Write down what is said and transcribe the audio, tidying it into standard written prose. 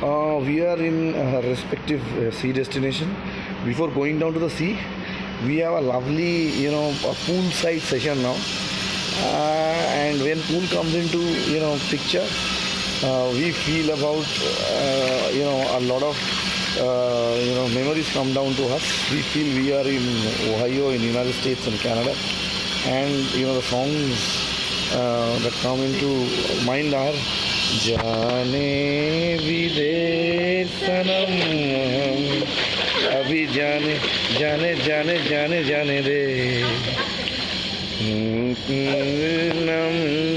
We are in a respective sea destination. Before going down to the sea, we have a lovely, a poolside session now. And when pool comes into, picture, we feel about, a lot of, memories come down to us. We feel we are in Ohio, in United States and Canada, and the songs that come into mind are जाने भी दे सनम अभी जाने जाने जाने जाने जाने दे नम